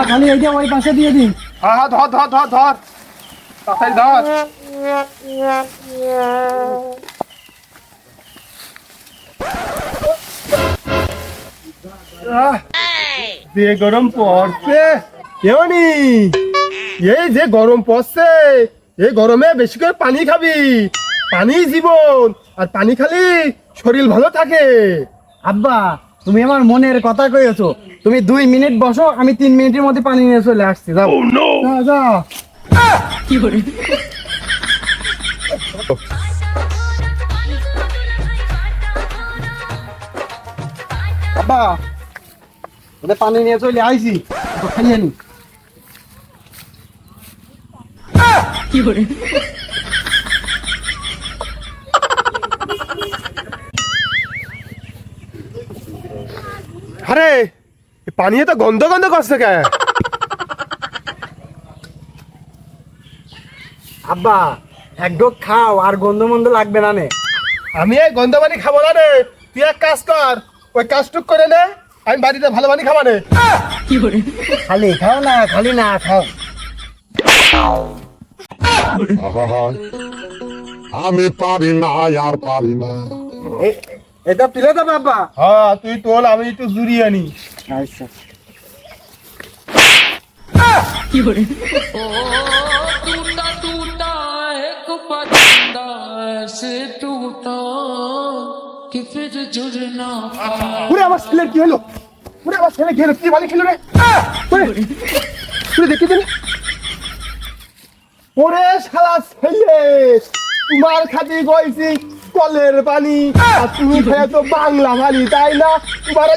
খালি এইটা ওই পাশে দিয়ে দিন। হ্যাঁ হ্যাঁ, ধর ধর ধর ধর, তাড়াতাড়ি ধর। যে গরম পড়ছে কেমনি, এই যে গরম পড়ছে, এই গরমে বেশি করে পানি খাবি, পানি জীবন, আর পানি খালি শরীর ভালো থাকে। আব্বা তুমি আমার মনের কথা কইছো, তুমি 2 মিনিট বসো, আমি 3 মিনিটের মধ্যে পানি নিয়ে চলে আসছি। যাও যা যা। আব্বা ওদের পানি নিয়ে চলে আইছি, তো খাইয়ে নি। আরে পানি তো গন্ধ গন্ধ করছে কে? আব্বা এক ঢোক খাও, আর গন্ধ মন্দ লাগবে না নে। আমি এই গন্ধ পানি খাবো না রে, তুই এক কাজ কর, ওই কাজটুক করে নে, আমি বাড়িতে ভালো পানি খাবো না। খালি খাও না, খালি না খাও। আমি পারি না, আর পারি না। এটা তুলে দাও বাবা। হ্যাঁ তুই তোল, আমি একটু জুড়িয়ে আনি। আচ্ছা टूटा टूटा एक परिंदा ऐसे टूटा कि फिर जुड़ ना पाया। ওরে আমার ছেলের কি হলো, ওরে আমার ছেলে কি হলো, কি পানি খেলো রে? ওরে তুই দেখি দিন, ওরে শালা ছেলে, তোমার খাতি গইছি কলের পানি, আর তুমি খায় তো বাংলা পানি, তাই না? তোমার